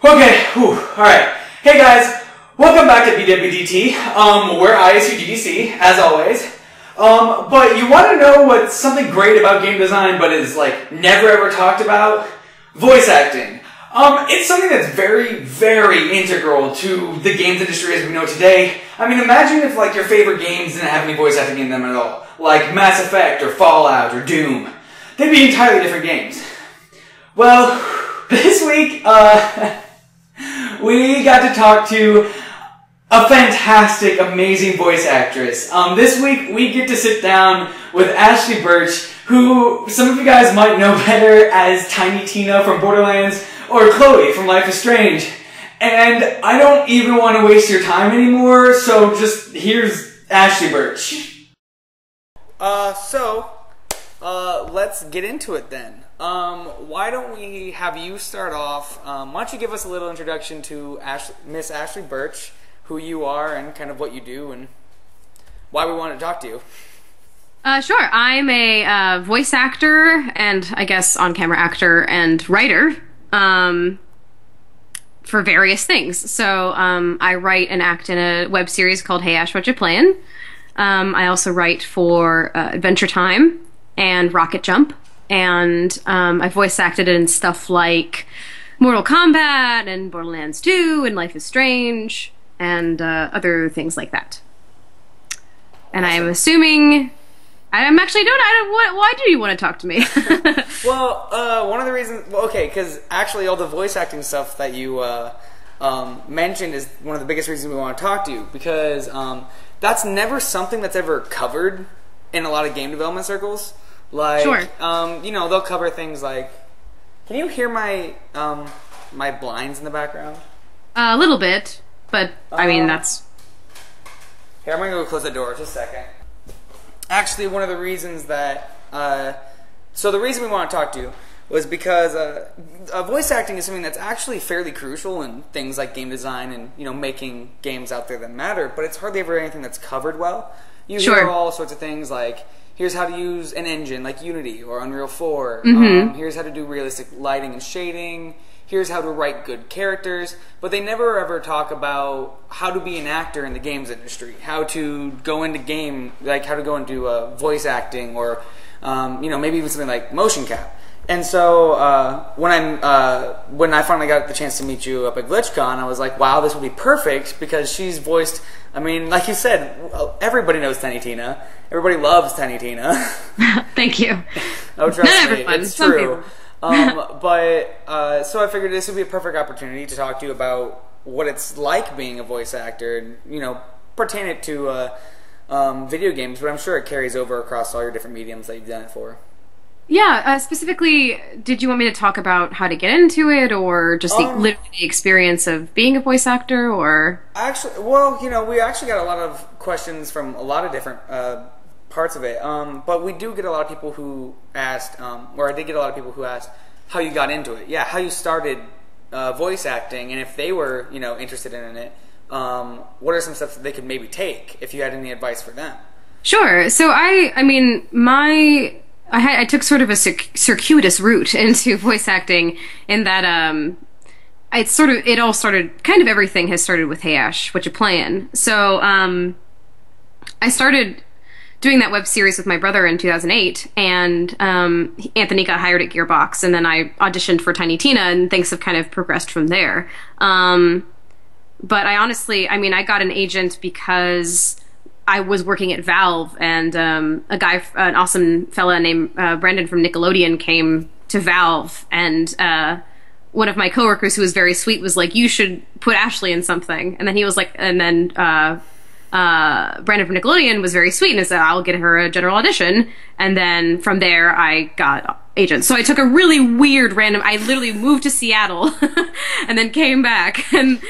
Okay, alright. Hey guys, welcome back to BWDT. We're ISUGDC, as always. But you want to know what's something great about game design, but is like never ever talked about? Voice acting. It's something that's very, very integral to the games industry as we know today. I mean, imagine if like your favorite games didn't have any voice acting in them at all. Like Mass Effect, or Fallout, or Doom. They'd be entirely different games. Well, this week, we got to talk to a fantastic, amazing voice actress. This week, we get to sit down with Ashly Burch, who some of you guys might know better as Tiny Tina from Borderlands, or Chloe from Life is Strange. And I don't even want to waste your time anymore, so just here's Ashly Burch. Let's get into it then. Why don't we have you start off? Why don't you give us a little introduction to Miss Ashly Burch, who you are and kind of what you do and why we want to talk to you. Sure. I'm a voice actor and I guess on-camera actor and writer for various things. So I write and act in a web series called Hey Ash, What You Playin'? I also write for Adventure Time and Rocket Jump, and I voice acted in stuff like Mortal Kombat and Borderlands 2 and Life is Strange and other things like that. And awesome. I'm assuming I'm actually doing. Why do you want to talk to me? Well, one of the reasons. Well, okay, because actually all the voice acting stuff that you mentioned is one of the biggest reasons we want to talk to you, because that's never something that's ever covered in a lot of game development circles. Like, sure. You know, they'll cover things like. Can you hear my my blinds in the background? A little bit, but I mean that's. Here, I'm gonna go close the door just a second. Actually, one of the reasons that so the reason we want to talk to you was because voice acting is something that's actually fairly crucial in things like game design and, you know, making games out there that matter, but it's hardly ever anything that's covered well. You Sure. hear all sorts of things like, here's how to use an engine like Unity or Unreal 4. Here's how to do realistic lighting and shading. Here's how to write good characters. But they never ever talk about how to be an actor in the games industry, how to go into voice acting, or you know, maybe even something like motion cap. And so when I finally got the chance to meet you up at GlitchCon, I was like, wow, this would be perfect, because she's voiced, I mean, like you said, everybody knows Tiny Tina. Everybody loves Tiny Tina. Thank you. Oh, trust Not me, everyone. it's Some true. people. So I figured this would be a perfect opportunity to talk to you about what it's like being a voice actor, and, you know, pertain it to video games, but I'm sure it carries over across all your different mediums that you've done it for. Yeah, specifically, did you want me to talk about how to get into it, or just literally the experience of being a voice actor, or? Actually, well, you know, we actually got a lot of questions from a lot of different parts of it, but we do get a lot of people who asked, or I did get a lot of people who asked how you got into it. Yeah, how you started voice acting, and if they were, you know, interested in it, what are some steps that they could maybe take, if you had any advice for them? Sure. So I mean, I took sort of a circuitous route into voice acting, in that it all started, kind of everything has started with Hey Ash, What You Playin'? So I started doing that web series with my brother in 2008, and Anthony got hired at Gearbox, and then I auditioned for Tiny Tina, and things have kind of progressed from there. But I honestly, I mean, I got an agent because I was working at Valve, and an awesome fella named Brandon from Nickelodeon came to Valve, and one of my coworkers, who was very sweet, was like, "You should put Ashly in something." And then he was like, and then Brandon from Nickelodeon was very sweet and said, "I'll get her a general audition." And then from there, I got agents. So I took a really weird random. I literally moved to Seattle and then came back, and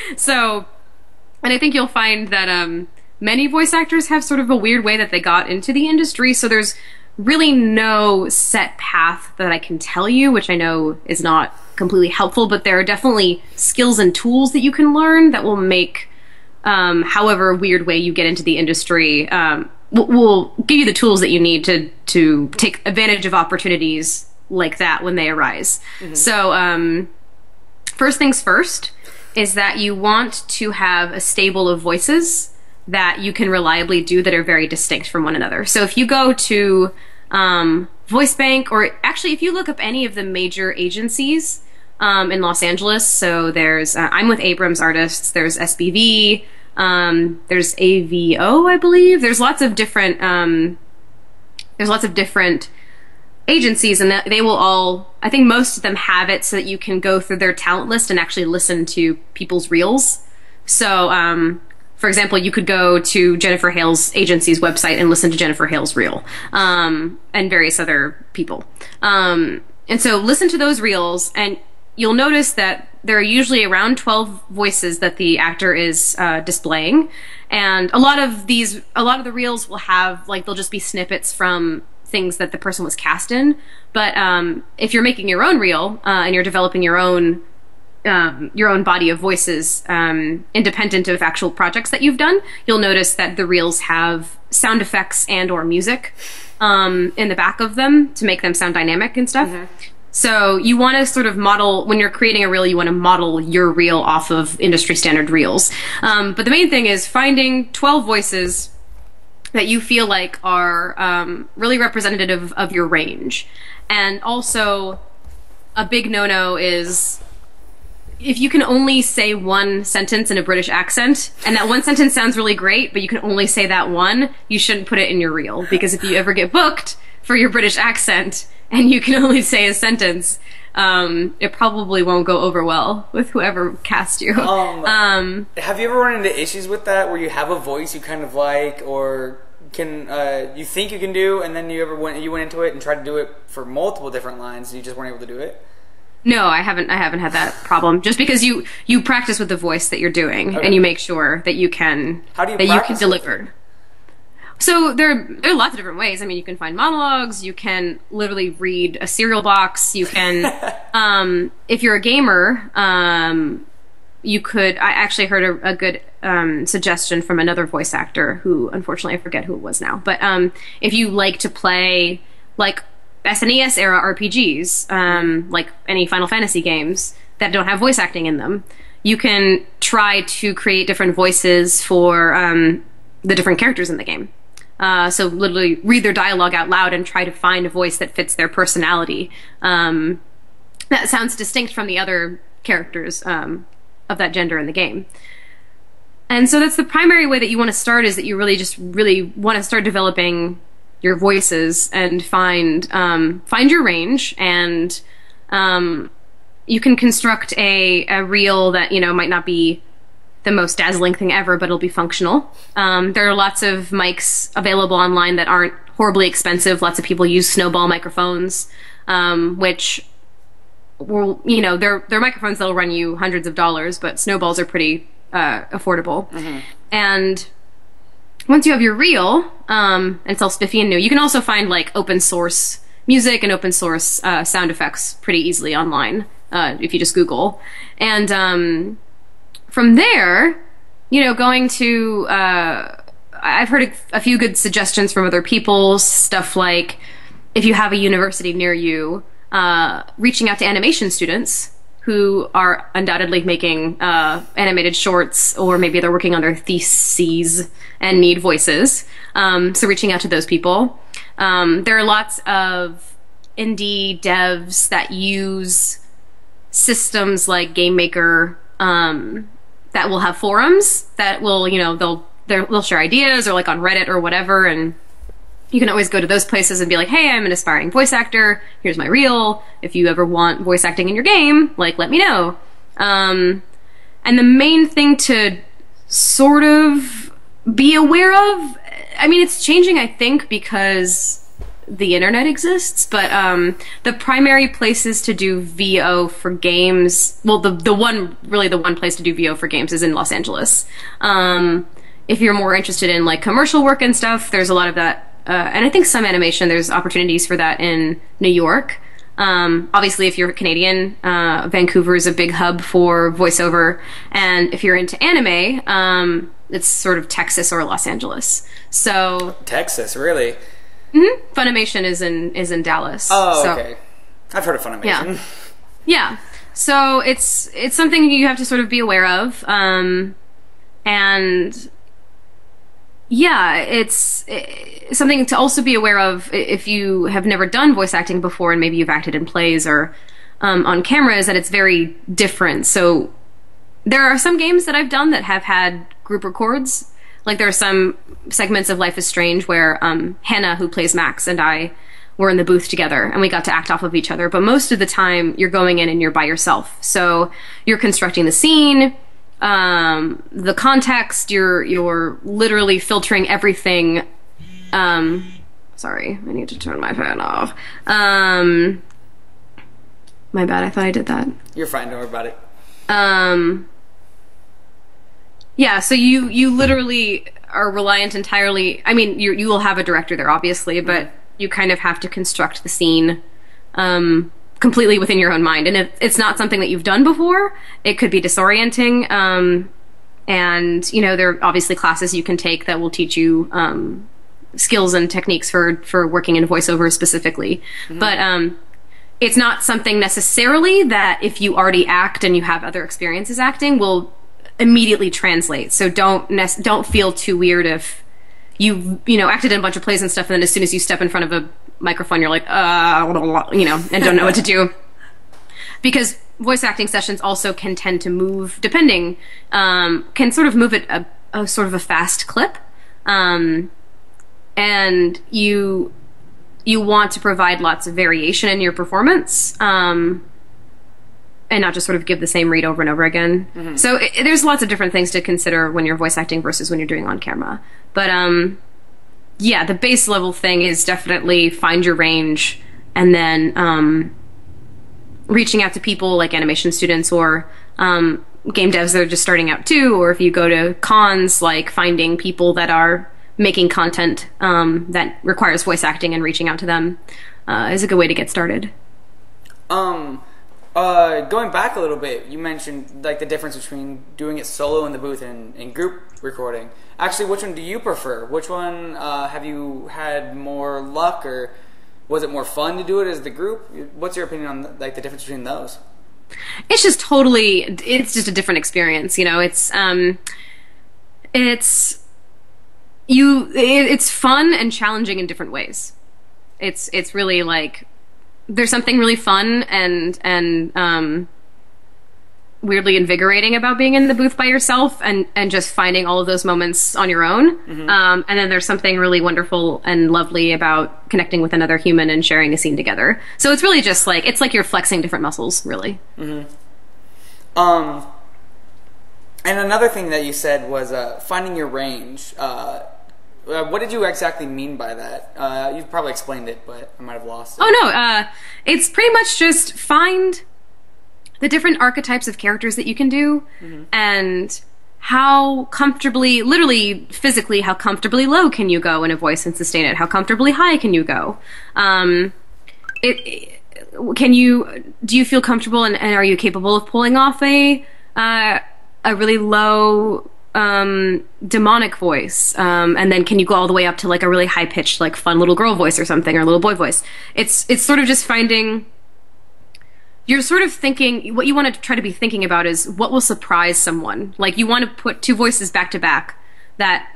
I think you'll find that many voice actors have sort of a weird way that they got into the industry, so there's really no set path that I can tell you, which I know is not completely helpful, but there are definitely skills and tools that you can learn that will make, however weird way you get into the industry, will give you the tools that you need to take advantage of opportunities like that when they arise. So, first things first, is that you want to have a stable of voices that you can reliably do that are very distinct from one another. So if you go to Voice Bank, or actually if you look up any of the major agencies in Los Angeles, so there's I'm with Abrams Artists, there's SBV, there's AVO, I believe. There's lots of different agencies, and they will all, I think most of them have it so that you can go through their talent list and actually listen to people's reels. So, for example, you could go to Jennifer Hale's agency's website and listen to Jennifer Hale's reel, and various other people. And so listen to those reels, and you'll notice that there are usually around 12 voices that the actor is displaying. And a lot of the reels will have, like, they'll just be snippets from things that the person was cast in. But if you're making your own reel and you're developing your own body of voices, independent of actual projects that you've done, you'll notice that the reels have sound effects and or music in the back of them to make them sound dynamic and stuff. So you want to sort of model, when you're creating a reel, you want to model your reel off of industry standard reels. But the main thing is finding 12 voices that you feel like are really representative of your range. And also, a big no-no is if you can only say one sentence in a British accent, and that one sentence sounds really great, but you can only say that one, you shouldn't put it in your reel. Because if you ever get booked for your British accent, and you can only say a sentence, it probably won't go over well with whoever cast you. Have you ever run into issues with that, where you have a voice you kind of like, or you think you can do, and then you went into it and tried to do it for multiple different lines, and you just weren't able to do it? No, I haven't had that problem. Just because you practice with the voice that you're doing, and you make sure that you can deliver. So there are lots of different ways. I mean, you can find monologues, you can literally read a cereal box, you can, if you're a gamer, you could, I actually heard a good suggestion from another voice actor who, unfortunately, I forget who it was now, but if you like to play, like, SNES era RPGs, like any Final Fantasy games that don't have voice acting in them, you can try to create different voices for the different characters in the game. So literally read their dialogue out loud and try to find a voice that fits their personality, that sounds distinct from the other characters of that gender in the game. And so that's the primary way that you want to start, is that you really want to start developing your voices and find your range, and you can construct a reel that, you know, might not be the most dazzling thing ever, but it'll be functional. There are lots of mics available online that aren't horribly expensive. Lots of people use Snowball microphones, which will, you know, they're microphones that'll run you hundreds of dollars, but Snowballs are pretty affordable. And once you have your reel, and it's all spiffy and new, you can also find, like, open source music and open source sound effects pretty easily online, if you just Google. And from there, you know, going to, I've heard a few good suggestions from other people, stuff like, if you have a university near you, reaching out to animation students who are undoubtedly making animated shorts, or maybe they're working on their theses and need voices. So reaching out to those people. There are lots of indie devs that use systems like Game Maker, that will have forums that will, you know, they'll share ideas, or like on Reddit or whatever, and you can always go to those places and be like, hey, I'm an aspiring voice actor, here's my reel, if you ever want voice acting in your game, like, let me know. And the main thing to sort of be aware of, I mean, it's changing, I think, because the internet exists, but the primary places to do VO for games, well, the one place to do VO for games is in Los Angeles. If you're more interested in, like, commercial work and stuff, there's a lot of that. And I think some animation, there's opportunities for that in New York. Obviously, if you're Canadian, Vancouver is a big hub for voiceover. And if you're into anime, it's sort of Texas or Los Angeles. So Texas, really? Funimation is in Dallas. Oh, so. Okay. I've heard of Funimation. Yeah. So it's something you have to sort of be aware of, and yeah, it's something to also be aware of if you have never done voice acting before and maybe you've acted in plays or on camera, is that it's very different. So there are some games that I've done that have had group records. Like there are some segments of Life is Strange where Hannah, who plays Max, and I were in the booth together and we got to act off of each other. But most of the time you're going in and you're by yourself. So you're constructing the scene, the context, you're literally filtering everything. Sorry, I need to turn my fan off. My bad, I thought I did that. You're fine, don't worry about it. Yeah, so you literally are reliant entirely. I mean, you will have a director there, obviously, but you kind of have to construct the scene completely within your own mind. And if it's not something that you've done before, it could be disorienting. And you know, there are obviously classes you can take that will teach you skills and techniques for working in voiceover specifically. But it's not something necessarily that if you already act and you have other experiences acting will immediately translate. So don't feel too weird if you know acted in a bunch of plays and stuff, and then as soon as you step in front of a microphone, you're like, you know, and don't know what to do. Because voice acting sessions also can tend to move, depending, can sort of move at a sort of a fast clip, and you want to provide lots of variation in your performance, and not just sort of give the same read over and over again. So there's lots of different things to consider when you're voice acting versus when you're doing on camera. But yeah, the base level thing is definitely find your range, and then reaching out to people like animation students or game devs that are just starting out too, or if you go to cons, like finding people that are making content that requires voice acting and reaching out to them is a good way to get started. Going back a little bit, you mentioned like the difference between doing it solo in the booth and group recording. Actually, which one do you prefer? Which one have you had more luck, or was it more fun to do it as the group? What's your opinion on like the difference between those? It's just a different experience, you know. It's fun and challenging in different ways. It's really like there's something really fun and weirdly invigorating about being in the booth by yourself and just finding all of those moments on your own. And then there's something really wonderful and lovely about connecting with another human and sharing a scene together. So it's really just like, it's like you're flexing different muscles, really. And another thing that you said was finding your range. What did you exactly mean by that? You've probably explained it, but I might have lost it. Oh, no. It's pretty much just find the different archetypes of characters that you can do and how comfortably, literally, physically, how comfortably low can you go in a voice and sustain it? How comfortably high can you go? Do you feel comfortable and are you capable of pulling off a really low demonic voice, and then can you go all the way up to like a really high pitched like fun little girl voice or something, or a little boy voice? It's sort of just finding, you're sort of thinking, what you want to try to be thinking about is what will surprise someone. Like you want to put two voices back to back that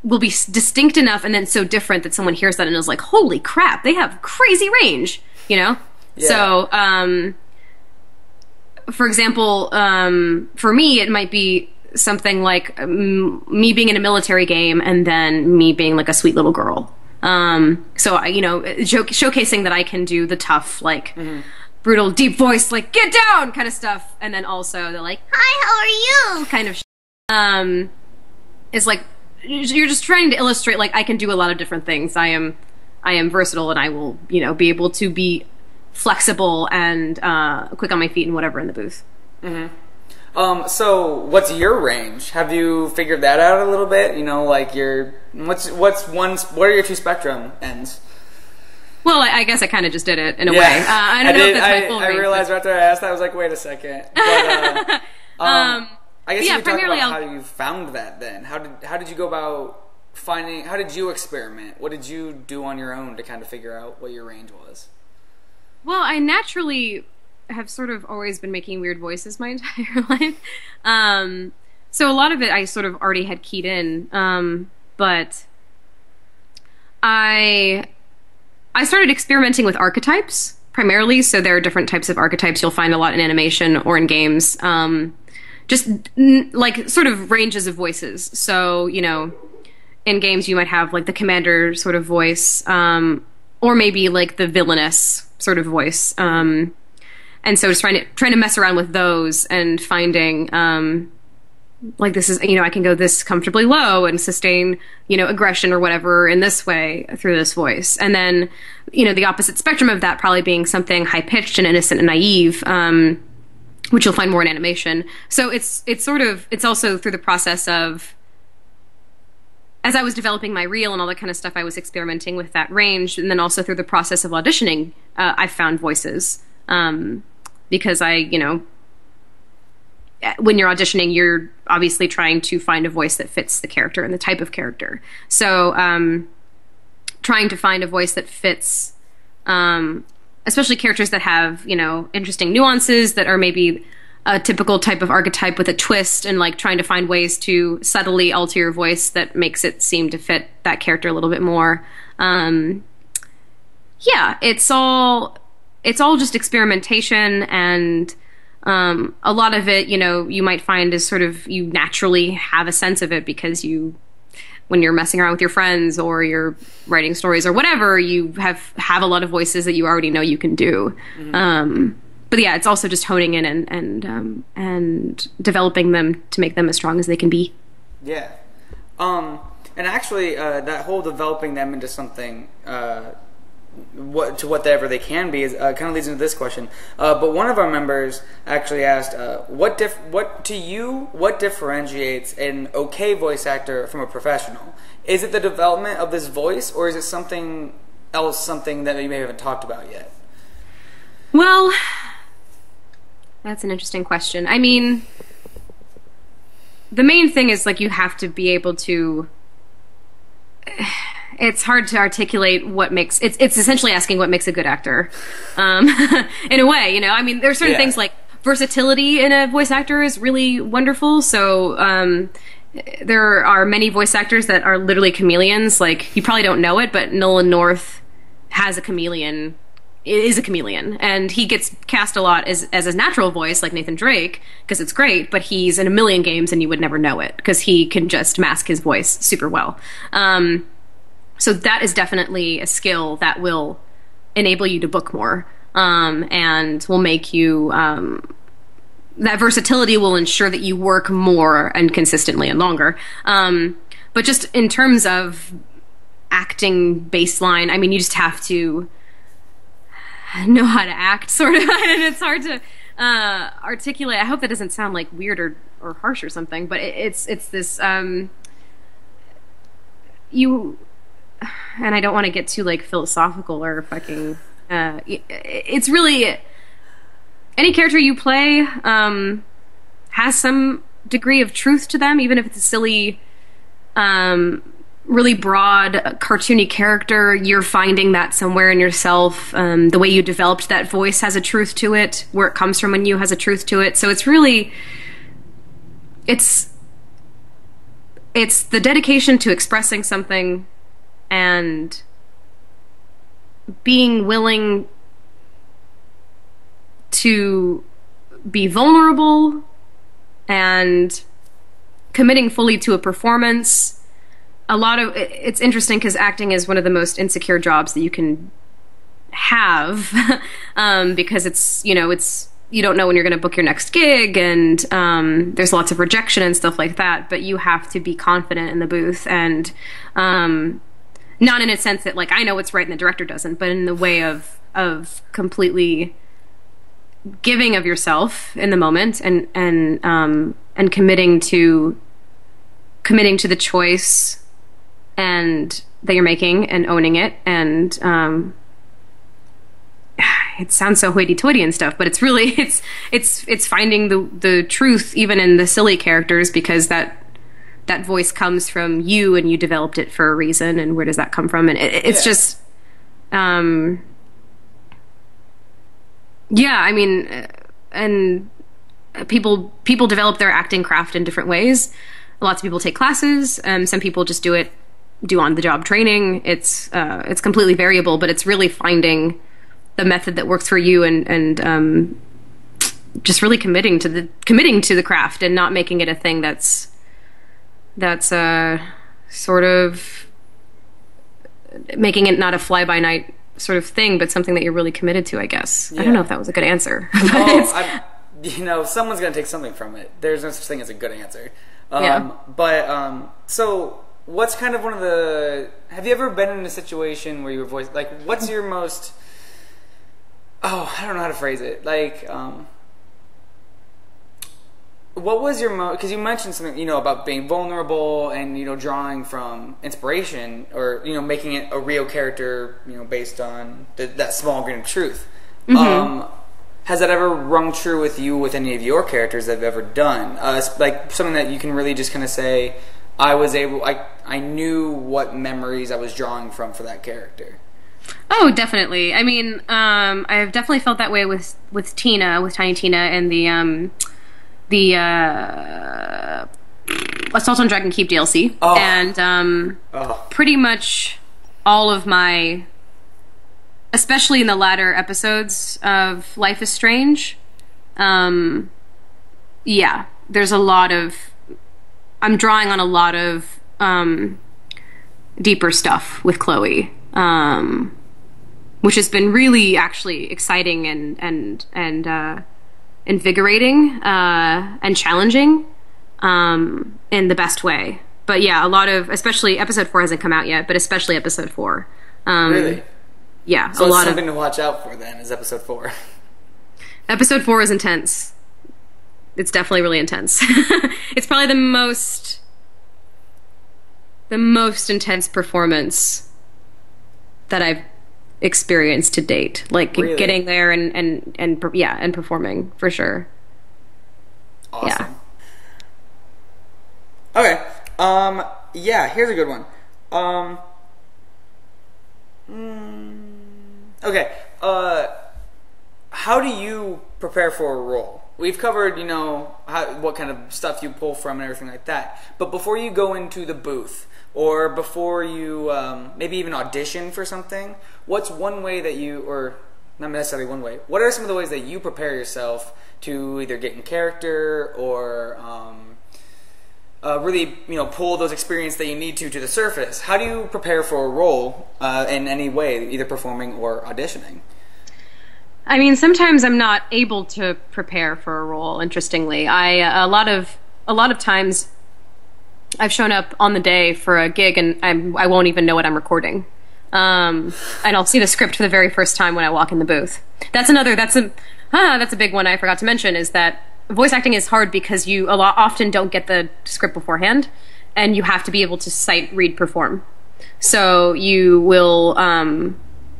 will be distinct enough and then so different that someone hears that and is like, holy crap, they have crazy range, you know? Yeah. So for example, for me it might be something like me being in a military game and then me being like a sweet little girl. So you know, showcasing that I can do the tough, like brutal, deep voice, like get down kind of stuff, and then also the like, hi, how are you kind of is like, you're just trying to illustrate like I can do a lot of different things. I am versatile, and I will, you know, be able to be flexible and quick on my feet and whatever in the booth. So what's your range? Have you figured that out a little bit? You know, like what are your two spectrum ends? Well, I guess I kind of just did it in a way. I don't know if that's my full range. I realized after I asked that, I was like, wait a second. But, I guess you could talk about how you found that then. How did you go about finding, how did you experiment? What did you do on your own to kind of figure out what your range was? Well, I naturally have sort of always been making weird voices my entire life. So a lot of it I sort of already had keyed in. But I started experimenting with archetypes primarily. So there are different types of archetypes you'll find a lot in animation or in games. Like sort of ranges of voices. So, you know, in games you might have like the commander sort of voice, or maybe like the villainess sort of voice. And so just trying to mess around with those and finding, like this is, you know, I can go this comfortably low and sustain, you know, aggression or whatever in this way through this voice. And then, you know, the opposite spectrum of that probably being something high pitched and innocent and naive, which you'll find more in animation. So it's also through the process of, as I was developing my reel and all that kind of stuff, I was experimenting with that range. And then also through the process of auditioning, I found voices. Because you know, when you're auditioning, you're obviously trying to find a voice that fits the character and the type of character. So, trying to find a voice that fits, especially characters that have, you know, interesting nuances that are maybe a typical type of archetype with a twist, and like trying to find ways to subtly alter your voice that makes it seem to fit that character a little bit more. Yeah, it's all just experimentation, and a lot of it, you know, you might find is sort of, you naturally have a sense of it because when you're messing around with your friends or you're writing stories or whatever, you have a lot of voices that you already know you can do. Mm-hmm. But yeah, it's also just honing in and developing them to make them as strong as they can be. Yeah. And actually, that whole developing them into something, whatever they can be, is kind of leads into this question. But one of our members actually asked, what differentiates an okay voice actor from a professional? Is it the development of this voice, or is it something else, something that you may haven't talked about yet? Well, that's an interesting question. I mean, the main thing is, like, you have to be able to... It's hard to articulate what makes... It's essentially asking what makes a good actor. In a way, you know? I mean, there are certain things like versatility in a voice actor is really wonderful. So there are many voice actors that are literally chameleons. Like, you probably don't know it, but Nolan North is a chameleon, and he gets cast a lot as his natural voice, like Nathan Drake, because it's great, but he's in a million games and you would never know it because he can just mask his voice super well. So that is definitely a skill that will enable you to book more, and will make you, that versatility will ensure that you work more and consistently and longer. But just in terms of acting baseline, I mean, you just have to know how to act, sort of, and it's hard to articulate. I hope that doesn't sound like weird or harsh or something, but it's this, you... And I don't want to get too, like, philosophical or fucking... it's really... Any character you play has some degree of truth to them, even if it's a silly, really broad, cartoony character. You're finding that somewhere in yourself. The way you developed that voice has a truth to it. Where it comes from in you has a truth to it. So it's really... It's the dedication to expressing something and being willing to be vulnerable and committing fully to a performance. It's interesting because acting is one of the most insecure jobs that you can have, because it's, you know, you don't know when you're going to book your next gig, and there's lots of rejection and stuff like that, but you have to be confident in the booth, and not in a sense that, like, I know what's right and the director doesn't, but in the way of completely giving of yourself in the moment, and committing to the choice and that you're making, and owning it. And it sounds so hoity-toity and stuff, but it's really it's finding the truth even in the silly characters, because that voice comes from you and you developed it for a reason, and where does that come from? And it's just Yeah, I mean, and people develop their acting craft in different ways. Lots of people take classes. Some people just do on the job training. It's completely variable, but it's really finding the method that works for you and just really committing to the craft and not making it a thing that's sort of making it not a fly by night sort of thing, but something that you're really committed to, I guess. Yeah. I don't know if that was a good answer. Someone's going to take something from it. There's no such thing as a good answer. Yeah. So what's kind of have you ever been in a situation where your voice, like, what's your most, I don't know how to phrase it. Like, what was your because you mentioned something, about being vulnerable and, drawing from inspiration or, making it a real character, based on that small grain of truth. Mm-hmm. Has that ever rung true with you with any of your characters that have ever done? Like something that you can really just kind of say, I knew what memories I was drawing from for that character. Oh, definitely. I mean, I've definitely felt that way with Tina, with Tiny Tina, and the Assault on Dragon Keep DLC. Oh. And pretty much all of my, especially in the latter episodes of Life is Strange, yeah, there's a lot of, I'm drawing on a lot of deeper stuff with Chloe, which has been really actually exciting and invigorating and challenging in the best way. But yeah, a lot of, especially episode 4 hasn't come out yet, but especially episode 4. Really? Yeah, so a lot something to watch out for then is episode 4. Episode 4 is intense. It's definitely really intense. It's probably the most intense performance that I've experienced to date. Like really? Getting there and performing for sure. Awesome. Yeah. Okay. Yeah, here's a good one. Okay. How do you prepare for a role? We've covered, what kind of stuff you pull from and everything like that. But before you go into the booth, or before you maybe even audition for something, what's one way that you, or not necessarily one way, what are some of the ways that you prepare yourself to either get in character or really, pull those experiences that you need to the surface? How do you prepare for a role in any way, either performing or auditioning? I mean, sometimes I'm not able to prepare for a role. Interestingly, a lot of times I've shown up on the day for a gig and I won't even know what I'm recording, and I'll see the script for the very first time when I walk in the booth. That's a big one I forgot to mention, is that voice acting is hard because you often don't get the script beforehand, and you have to be able to sight read perform. So you will.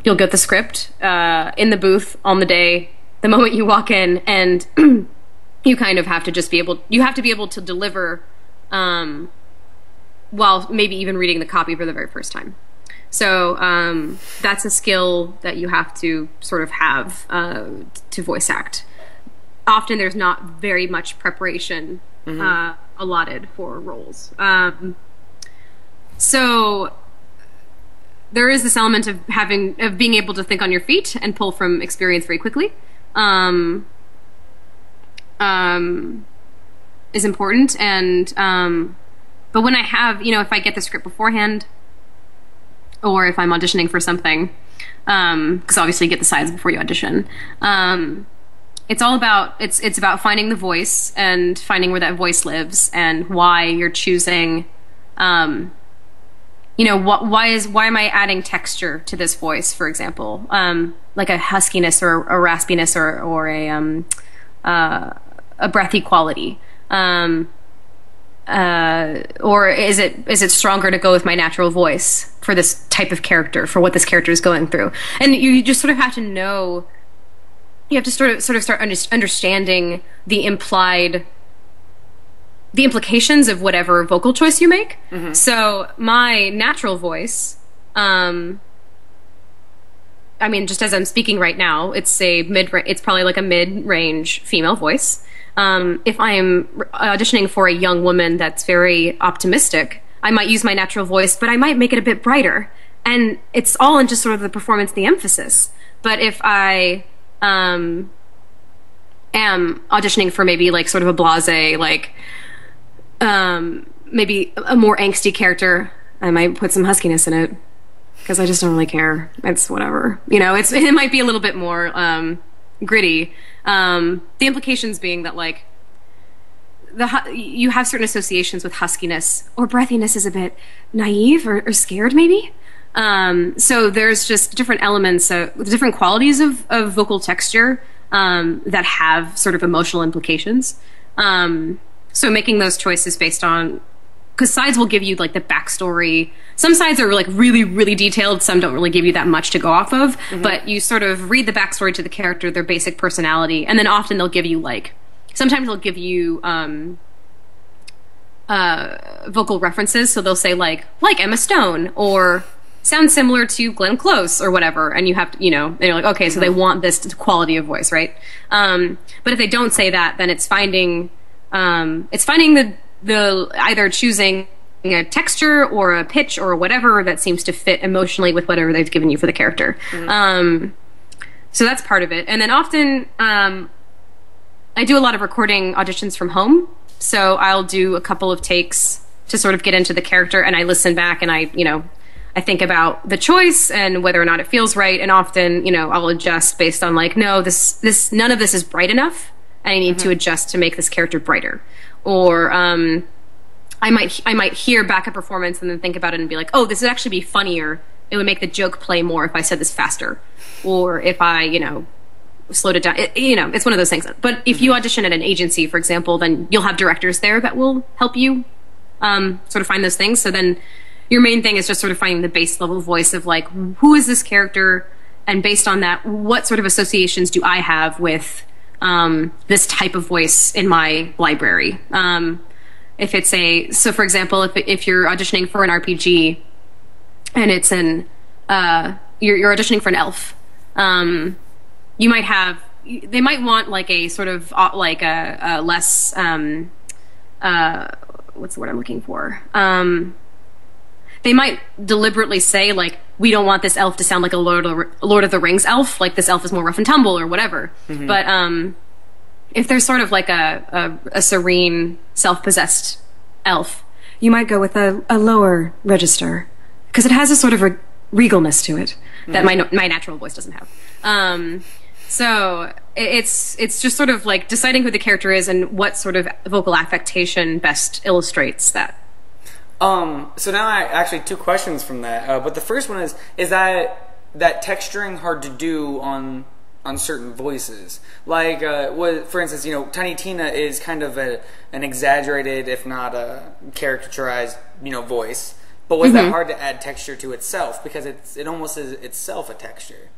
You'll get the script in the booth on the day, the moment you walk in, and you kind of have to just be able to deliver while maybe even reading the copy for the very first time. So that's a skill that you have to sort of have to voice act. Often there's not very much preparation allotted for roles. So there is this element of being able to think on your feet and pull from experience very quickly, is important. And but when I have, if I get the script beforehand, or if I'm auditioning for something, because obviously you get the sides before you audition, it's all about it's about finding the voice and finding where that voice lives and why you're choosing. Why am I adding texture to this voice, for example? Like a huskiness or a raspiness or a breathy quality. Or is it stronger to go with my natural voice for this type of character, for what this character is going through? And you just sort of have to know, you have to sort of start understanding the implications of whatever vocal choice you make. Mm-hmm. So my natural voice I mean, just as I'm speaking right now, it's probably like a mid-range female voice. If I'm auditioning for a young woman that's very optimistic, I might use my natural voice, but I might make it a bit brighter. And it's all in just sort of the performance, the emphasis. But if I am auditioning for maybe like sort of a blasé, like maybe a more angsty character, I might put some huskiness in it because I just don't really care. It's whatever, you know. It might be a little bit more gritty. The implications being that like you have certain associations with huskiness, or breathiness is a bit naive or scared maybe. So there's just different elements, different qualities of vocal texture that have sort of emotional implications. So making those choices based on, because sides will give you like the backstory. Some sides are like really, really detailed. Some don't really give you that much to go off of. But you sort of read the backstory to the character, their basic personality, and then often they'll give you like, sometimes they'll give you vocal references. So they'll say like Emma Stone, or sounds similar to Glenn Close or whatever, and you have to, you know, and you're like, okay, so they want this quality of voice, right? But if they don't say that, then it's finding the either choosing a texture or a pitch or whatever that seems to fit emotionally with whatever they've given you for the character. So that's part of it. And then often I do a lot of recording auditions from home, so I'll do a couple of takes to sort of get into the character, and I listen back and I think about the choice and whether or not it feels right, and often, you know, I'll adjust based on like, no, this none of this is bright enough, and I need to adjust to make this character brighter. Or I might hear back a performance and then think about it and be like, oh, this would actually be funnier. It would make the joke play more if I said this faster, or if I, you know, slowed it down. You know, it's one of those things. But if you audition at an agency, for example, then you'll have directors there that will help you sort of find those things. So then your main thing is just sort of finding the base level voice of like, who is this character? And based on that, what sort of associations do I have with this type of voice in my library? If it's so for example, if you're auditioning for an RPG and it's you're auditioning for an elf, you might have, they might want like a sort of like a less, what's the word I'm looking for? They might deliberately say like, we don't want this elf to sound like a Lord of the Rings elf, like this elf is more rough and tumble or whatever. But if there's sort of like a serene, self-possessed elf, you might go with a lower register, because it has a sort of regalness to it that my natural voice doesn't have. So it's just sort of like deciding who the character is and what sort of vocal affectation best illustrates that. So now I actually two questions from that. But the first one is that texturing hard to do on certain voices? Like, for instance, you know, Tiny Tina is kind of an exaggerated, if not a caricaturized, you know, voice. But was that hard to add texture to itself, because it almost is itself a texture?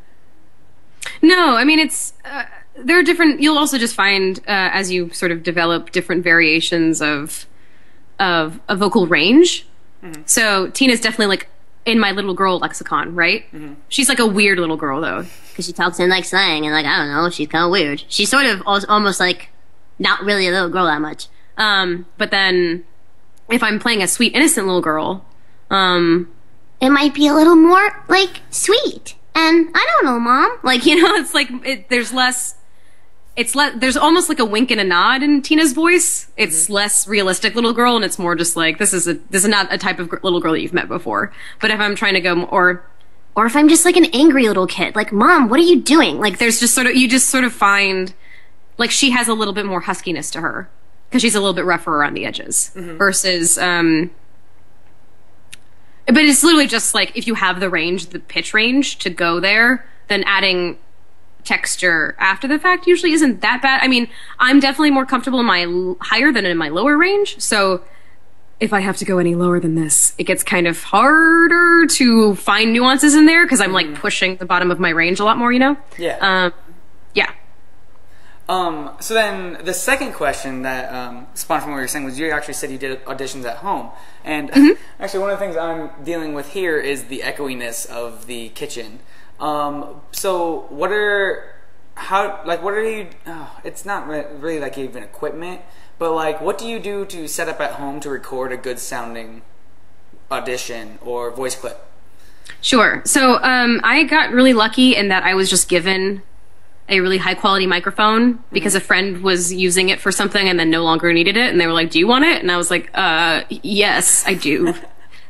No, I mean, it's there are different. You'll also just find as you sort of develop different variations of a vocal range. So Tina's definitely like in my little girl lexicon, right? She's like a weird little girl though, because she talks in like slang and like, I don't know, she's kind of weird. She's sort of almost like not really a little girl that much. But then if I'm playing a sweet innocent little girl, it might be a little more like sweet. And I don't know, Mom. Like, you know, it's like there's less. There's almost like a wink and a nod in Tina's voice. It's less realistic little girl, and it's more just like, this is not a type of little girl that you've met before. But if I'm trying to go more, or if I'm just like an angry little kid, like, Mom, what are you doing? Like, there's just you just sort of find, like, she has a little bit more huskiness to her because she's a little bit rougher around the edges versus, but it's literally just like, if you have the range, the pitch range to go there, then adding texture after the fact usually isn't that bad. I mean, I'm definitely more comfortable in my higher than in my lower range, so if I have to go any lower than this, it gets kind of harder to find nuances in there because I'm like pushing the bottom of my range a lot more, you know? Yeah. Yeah. So then the second question that spawned from what you were saying was, you actually said you did auditions at home. And actually one of the things I'm dealing with here is the echoiness of the kitchen. So what are you? Oh, it's not really like even equipment, but like what do you do to set up at home to record a good sounding audition or voice clip? Sure. So I got really lucky in that I was just given a really high quality microphone because a friend was using it for something and then no longer needed it, and they were like, "Do you want it?" And I was like, yes, I do."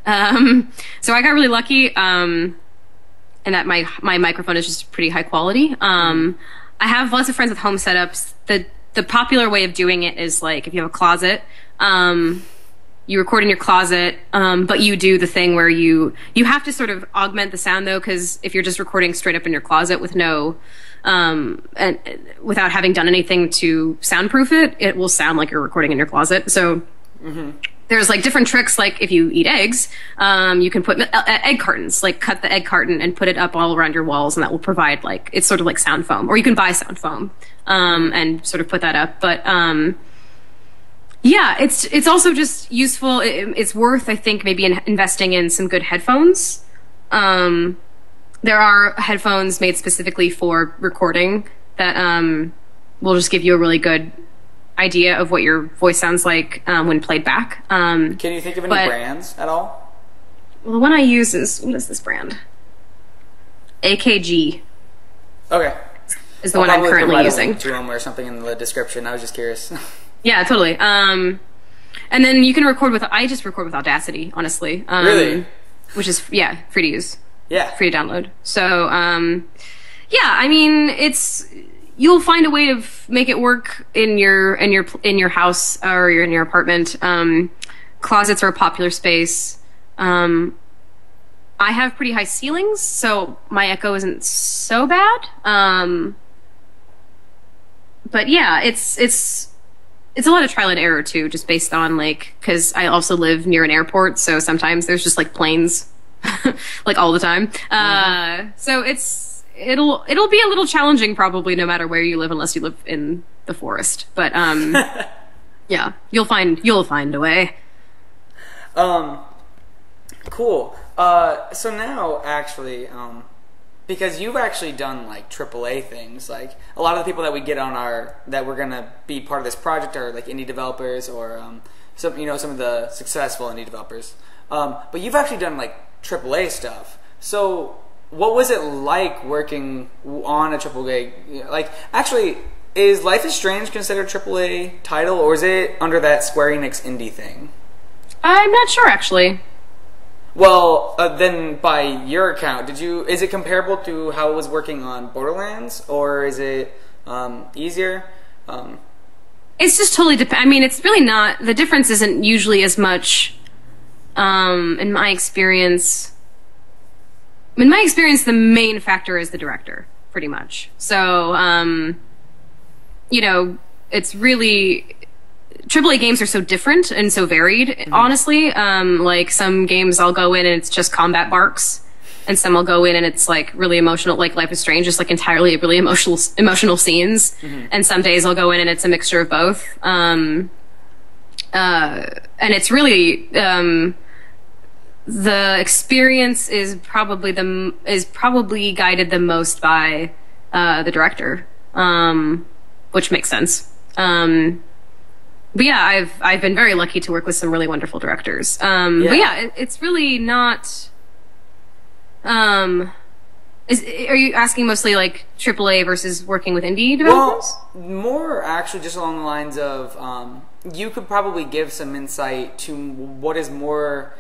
So I got really lucky, and that my microphone is just pretty high quality. I have lots of friends with home setups. The popular way of doing it is like if you have a closet, you record in your closet, but you do the thing where you have to sort of augment the sound though, because if you're just recording straight up in your closet with no and without having done anything to soundproof it, it will sound like you're recording in your closet. So there's like different tricks. Like if you eat eggs, you can put egg cartons, like cut the egg carton and put it up all around your walls, and that will provide like, it's sort of like sound foam, or you can buy sound foam and sort of put that up. But yeah, it's also just useful. It's worth, I think, maybe investing in some good headphones. There are headphones made specifically for recording that will just give you a really good idea of what your voice sounds like when played back. Can you think of any brands at all? Well, the one I use is, what is this brand? AKG. Okay. Is the one I'm currently using. Link to them or something in the description. I was just curious. Yeah, totally. And then you can record with, I just record with Audacity, honestly. Really? Which is, yeah, free to use. Yeah. Free to download. So, yeah, I mean, you'll find a way to make it work in your house or in your apartment. Closets are a popular space. I have pretty high ceilings, so my echo isn't so bad. But yeah, it's a lot of trial and error too, just based on like, because I also live near an airport, so sometimes there's just like planes, like all the time. So it'll be a little challenging probably no matter where you live, unless you live in the forest. But yeah, you'll find a way. Cool. So now actually, because you've actually done like AAA things, like a lot of the people that we get on that we're gonna be part of this project are like indie developers or some of the successful indie developers. But you've actually done like AAA stuff. So what was it like working on a AAA? Like, actually, is Life is Strange considered a AAA title, or is it under that Square Enix indie thing? I'm not sure, actually. Well, then by your account, is it comparable to how it was working on Borderlands, or is it easier? It's just totally I mean, it's really not, the difference isn't usually as much, in my experience. In my experience, the main factor is the director, pretty much. So, it's really, AAA games are so different and so varied, honestly. Like, some games I'll go in and it's just combat barks, and some I'll go in and it's, like, really emotional, like Life is Strange, just, like, entirely really emotional scenes. And some days I'll go in and it's a mixture of both. And it's really, the experience is probably guided the most by the director, which makes sense. But yeah, I've been very lucky to work with some really wonderful directors. But yeah, it's really not. Are you asking mostly like AAA versus working with indie developers? Well, more actually just along the lines of you could probably give some insight to what is more.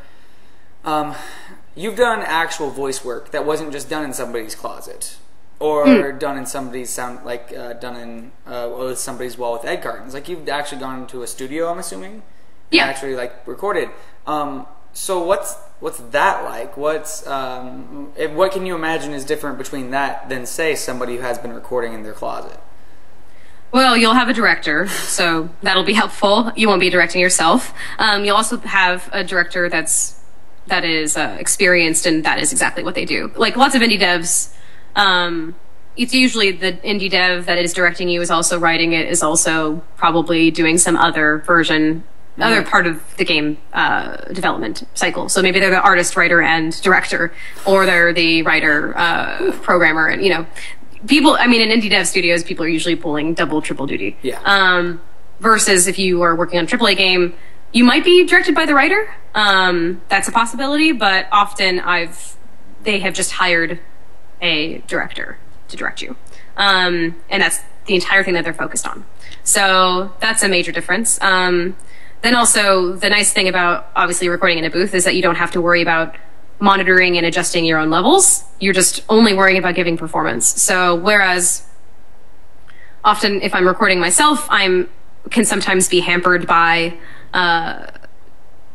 You've done actual voice work that wasn't just done in somebody's closet, or done in somebody's done in with somebody's wall with egg cartons. Like, you've actually gone to a studio, I'm assuming. Yeah. And actually like recorded. So what's that like? What can you imagine is different between that than, say, somebody who has been recording in their closet? Well, you'll have a director, so that'll be helpful. You won't be directing yourself. You'll also have a director that is experienced, and that is exactly what they do. Like, lots of indie devs, it's usually the indie dev that is directing you is also writing it, is also probably doing some other version other part of the game development cycle. So maybe they're the artist, writer, and director, or they're the writer, programmer, and people. I mean, in indie dev studios, people are usually pulling double, triple duty. Yeah. Versus if you are working on a AAA game, you might be directed by the writer. That's a possibility, but often they have just hired a director to direct you, and that's the entire thing that they're focused on. So that's a major difference. Then also, the nice thing about obviously recording in a booth is that you don't have to worry about monitoring and adjusting your own levels. You're just only worrying about giving performance. So whereas often if I'm recording myself, can sometimes be hampered by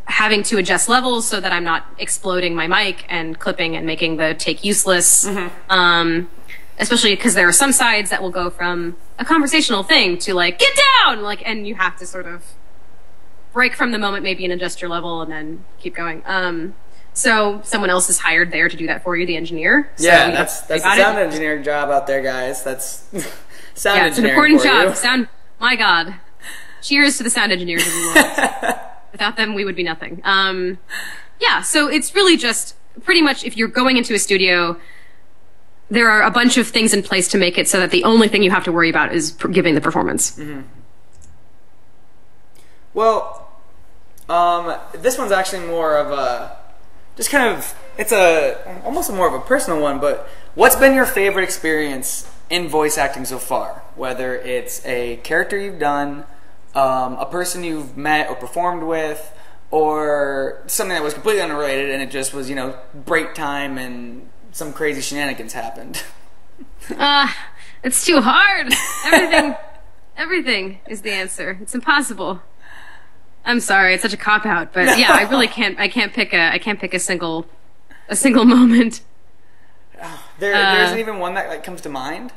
having to adjust levels so that I'm not exploding my mic and clipping and making the take useless. Especially because there are some sides that will go from a conversational thing to like, get down! And you have to sort of break from the moment maybe and adjust your level and then keep going. So someone else is hired there to do that for you, the engineer. Yeah, that's the sound engineering job out there, guys. That's sound engineering. It's an important job. My God. Cheers to the sound engineers of the world. Without them, we would be nothing. Yeah, so it's really just pretty much if you're going into a studio, there are a bunch of things in place to make it so that the only thing you have to worry about is giving the performance. Well, this one's actually more of a, just kind of, it's almost more of a personal one, but what's been your favorite experience in voice acting so far? Whether it's a character you've done, a person you've met or performed with, or something that was completely unrelated and it just was, break time and some crazy shenanigans happened. It's too hard. Everything is the answer. It's impossible. I'm sorry, it's such a cop-out, but yeah, I really can't. I can't pick a single moment. There isn't even one that comes to mind.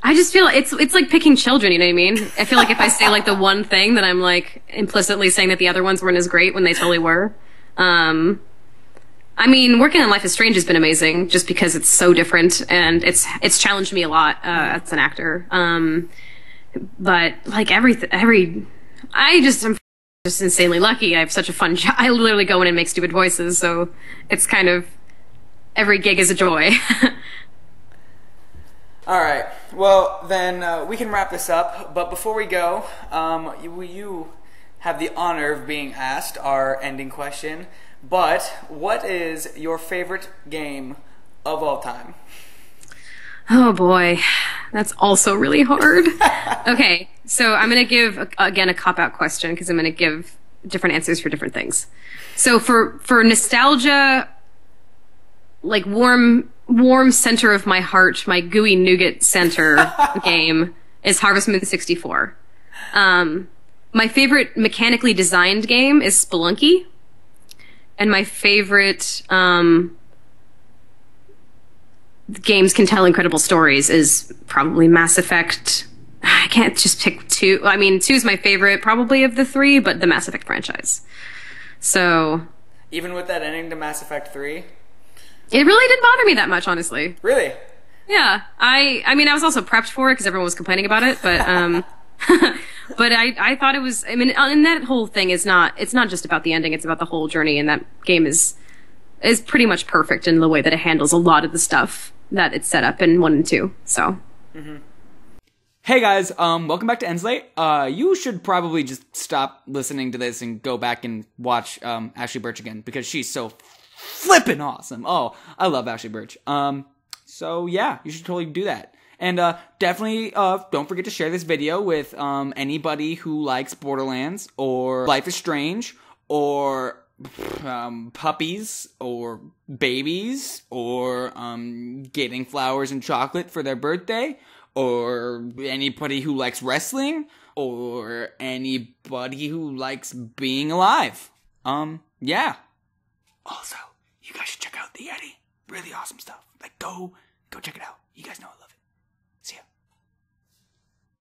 I just feel it's like picking children. You know what I mean? I feel like if I say the one thing, then I'm implicitly saying that the other ones weren't as great when they totally were. I mean, working on Life is Strange has been amazing, just because it's so different and it's challenged me a lot as an actor. But I'm just insanely lucky. I have such a fun job. I literally go in and make stupid voices, so it's kind of every gig is a joy. All right. Well, then we can wrap this up. But before we go, you have the honor of being asked our ending question. But what is your favorite game of all time? Oh boy, that's also really hard. Okay, so I'm going to give, again, a cop-out question because I'm going to give different answers for different things. So for nostalgia, warm center of my heart, my gooey nougat center game is Harvest Moon 64. My favorite mechanically designed game is Spelunky. And my favorite games can tell incredible stories is probably Mass Effect. I can't just pick two. I mean, 2 is my favorite probably of the 3, but the Mass Effect franchise. So even with that ending to Mass Effect 3? It really didn't bother me that much, honestly. Really? Yeah. I mean, I was also prepped for it because everyone was complaining about it, but but I thought it was, I mean, and that whole thing it's not just about the ending, it's about the whole journey, and that game is pretty much perfect in the way that it handles a lot of the stuff that it's set up in 1 and 2, so. Hey guys, welcome back to Enslate. You should probably just stop listening to this and go back and watch, Ashly Burch again, because she's so flippin' awesome. Oh, I love Ashly Burch. So yeah, you should totally do that. And definitely don't forget to share this video with anybody who likes Borderlands or Life is Strange or puppies or babies or getting flowers and chocolate for their birthday or anybody who likes wrestling or anybody who likes being alive. Yeah. Also, you guys should check out the Yeti. Really awesome stuff. Go check it out. You guys know I love it.